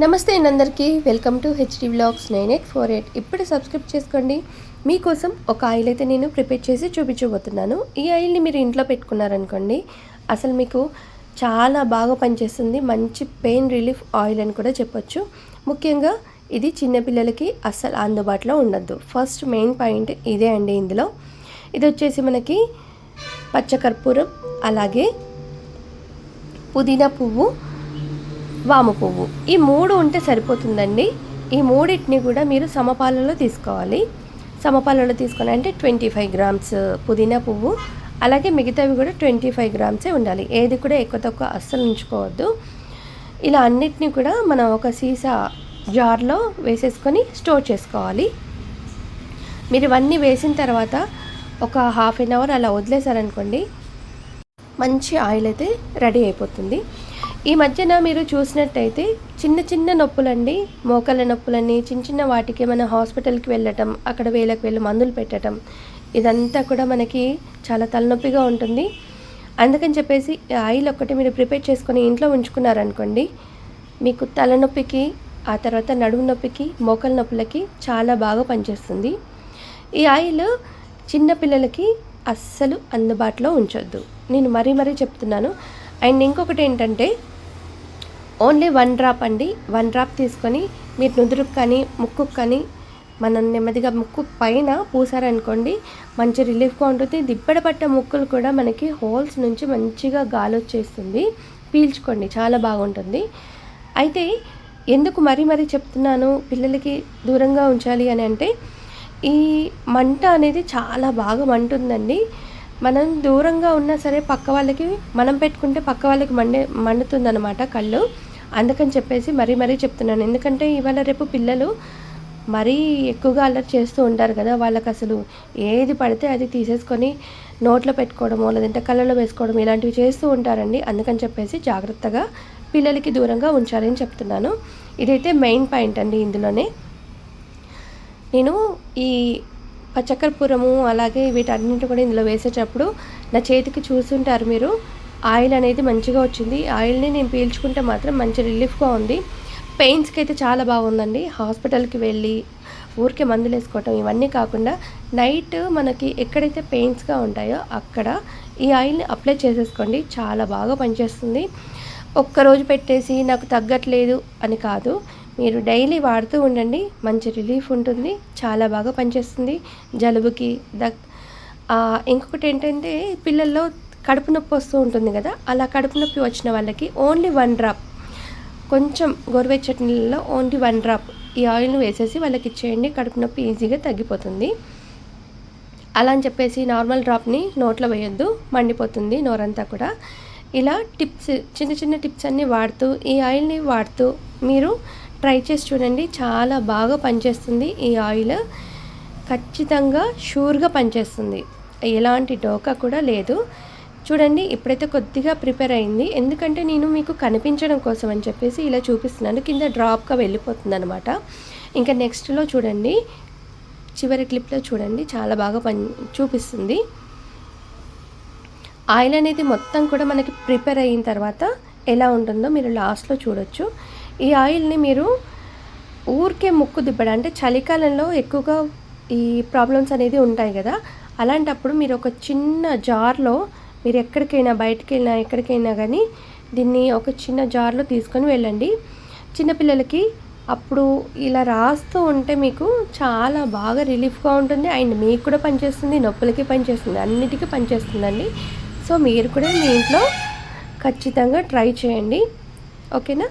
నమస్తే అందరికీ welcome to HD vlogs 9848. ఇప్పుడు సబ్స్క్రైబ్ చేసుకోండి. మీకోసం ఒక ఆయిల్ అయితే నేను ప్రిపేర్ చేసి చూపించబోతున్నాను. ఈ ఆయిల్ని మీరు ఇంట్లో పెట్టుకున్నారనుకోండి, అసలు మీకు చాలా బాగా పనిచేస్తుంది. మంచి పెయిన్ రిలీఫ్ ఆయిల్ అని కూడా చెప్పొచ్చు. ముఖ్యంగా ఇది చిన్నపిల్లలకి అస్సలు అందుబాటులో ఉండద్దు. ఫస్ట్ మెయిన్ పాయింట్ ఇదే అండి. ఇందులో ఇది వచ్చేసి మనకి పచ్చకర్పూరం, అలాగే పుదీనా పువ్వు, వాము పువ్వు, ఈ మూడు ఉంటే సరిపోతుందండి. ఈ మూడింటిని కూడా మీరు సమపాలలో తీసుకోవాలి. సమపాలలో తీసుకొని అంటే 25 గ్రామ్స్ పుదీనా పువ్వు, అలాగే మిగతావి కూడా 25 గ్రామ్సే ఉండాలి. ఏది కూడా ఎక్కువ తక్కువ అస్సలు ఉంచుకోవద్దు. ఇలా అన్నిటినీ కూడా మనం ఒక సీసా జార్లో వేసేసుకొని స్టోర్ చేసుకోవాలి. మీరు ఇవన్నీ వేసిన తర్వాత ఒక హాఫ్ అన్ అవర్ అలా వదిలేసారనుకోండి, మంచి ఆయిల్ అయితే రెడీ అయిపోతుంది. ఈ మధ్యన మీరు చూసినట్టయితే చిన్న చిన్న నొప్పులండి, మోకాళ్ళ నొప్పులని, చిన్న చిన్న వాటికి మన హాస్పిటల్కి వెళ్ళటం, అక్కడ వేలకు మందులు పెట్టడం, ఇదంతా కూడా మనకి చాలా తలనొప్పిగా ఉంటుంది. అందుకని చెప్పేసి ఆయిల్ ఒక్కటి మీరు ప్రిపేర్ చేసుకొని ఇంట్లో ఉంచుకున్నారనుకోండి, మీకు తలనొప్పికి, ఆ తర్వాత నడుము నొప్పికి, మోకాళ్ళ నొప్పులకి చాలా బాగా పనిచేస్తుంది. ఈ ఆయిల్ చిన్నపిల్లలకి అస్సలు అందుబాటులో ఉంచొద్దు, నేను మరీ చెప్తున్నాను. అండ్ ఇంకొకటి ఏంటంటే, ఓన్లీ 1 డ్రాప్ అండి. 1 డ్రాప్ తీసుకొని మీరు నుదురుకు కానీ ముక్కుకు కానీ మనం నెమ్మదిగా ముక్కు పైన పూసారనుకోండి, మంచి రిలీఫ్గా ఉంటుంది. దిబ్బడ పట్ట ముక్కులు కూడా మనకి హోల్స్ నుంచి మంచిగా గాలి వచ్చేస్తుంది. పీల్చుకోండి, చాలా బాగుంటుంది. అయితే ఎందుకు మరీ చెప్తున్నాను పిల్లలకి దూరంగా ఉంచాలి అని అంటే, ఈ మంట అనేది చాలా బాగా మంటుందండి. మనం దూరంగా ఉన్నా సరే పక్క వాళ్ళకి మనం పెట్టుకుంటే పక్క వాళ్ళకి మండుతుందన్నమాట కళ్ళు. అందుకని చెప్పేసి మరీ చెప్తున్నాను. ఎందుకంటే ఇవాళ రేపు పిల్లలు మరీ ఎక్కువగా అల్లరి చేస్తూ ఉంటారు కదా. వాళ్ళకి అసలు ఏది పడితే అది తీసేసుకొని నోట్లో పెట్టుకోవడమో, లేదంటే కళ్ళలో వేసుకోవడం, ఇలాంటివి చేస్తూ ఉంటారండి. అందుకని చెప్పేసి జాగ్రత్తగా పిల్లలకి దూరంగా ఉంచాలని చెప్తున్నాను. ఇదైతే మెయిన్ పాయింట్ అండి. ఇందులోనే నేను ఈ పచ్చకర్పూరము అలాగే వీటన్నింటి కూడా ఇందులో వేసేటప్పుడు నా చేతికి చూస్తుంటారు మీరు, ఆయిల్ అనేది మంచిగా వచ్చింది. ఆయిల్ని నేను పీల్చుకుంటే మాత్రం మంచి రిలీఫ్గా ఉంది. పెయిన్స్కి అయితే చాలా బాగుందండి. హాస్పిటల్కి వెళ్ళి ఊరికే మందులు వేసుకోవటం ఇవన్నీ కాకుండా నైట్ మనకి ఎక్కడైతే పెయిన్స్గా ఉంటాయో అక్కడ ఈ ఆయిల్ని అప్లై చేసేసుకోండి, చాలా బాగా పనిచేస్తుంది. ఒక్కరోజు పెట్టేసి నాకు తగ్గట్లేదు అని కాదు, మీరు డైలీ వాడుతూ ఉండండి, మంచి రిలీఫ్ ఉంటుంది, చాలా బాగా పనిచేస్తుంది జలుబుకి. ఇంకొకటి ఏంటంటే, పిల్లల్లో కడుపు నొప్పి వస్తూ ఉంటుంది కదా, అలా కడుపు నొప్పి వచ్చిన వాళ్ళకి ఓన్లీ 1 డ్రాప్, కొంచెం గోరువెచ్చటి నీళ్ళలో ఓన్లీ 1 డ్రాప్ ఈ ఆయిల్ని వేసేసి వాళ్ళకి ఇచ్చేయండి. కడుపు నొప్పి ఈజీగా తగ్గిపోతుంది. అలా అని చెప్పేసి నార్మల్ డ్రాప్ని నోట్లో వేయొద్దు, మండిపోతుంది నోరంతా కూడా. ఇలా టిప్స్, చిన్న టిప్స్ అన్నీ వాడుతూ, ఈ ఆయిల్ని వాడుతూ మీరు ట్రై చేసి చూడండి, చాలా బాగా పనిచేస్తుంది. ఈ ఆయిల్ ఖచ్చితంగా షూర్గా పనిచేస్తుంది, ఎలాంటి డోకా కూడా లేదు. చూడండి, ఇప్పుడైతే కొద్దిగా ప్రిపేర్ అయింది, ఎందుకంటే నేను మీకు కనిపించడం కోసం అని చెప్పేసి ఇలా చూపిస్తున్నాను. కింద డ్రాప్గా వెళ్ళిపోతుంది అనమాట. ఇంకా నెక్స్ట్లో చూడండి, చివరి క్లిప్లో చూడండి, చాలా బాగా చూపిస్తుంది. ఆయిల్ అనేది మొత్తం కూడా మనకి ప్రిపేర్ అయిన తర్వాత ఎలా ఉంటుందో మీరు లాస్ట్లో చూడొచ్చు. ఈ ఆయిల్ని మీరు ఊరికే ముక్కు దిబ్బడ, అంటే చలికాలంలో ఎక్కువగా ఈ ప్రాబ్లమ్స్ అనేది ఉంటాయి కదా, అలాంటప్పుడు మీరు ఒక చిన్న జార్లో, మీరు ఎక్కడికైనా బయటికి వెళ్ళినా ఎక్కడికైనా కానీ దీన్ని ఒక చిన్న జార్లో తీసుకొని వెళ్ళండి. చిన్నపిల్లలకి అప్పుడు ఇలా రాస్తూ ఉంటే మీకు చాలా బాగా రిలీఫ్గా ఉంటుంది. అండ్ మీకు కూడా పనిచేస్తుంది, నొప్పులకి పనిచేస్తుంది, అన్నిటికీ పనిచేస్తుందండి. సో మీరు కూడా మీ ఇంట్లో ఖచ్చితంగా ట్రై చేయండి. ఓకేనా?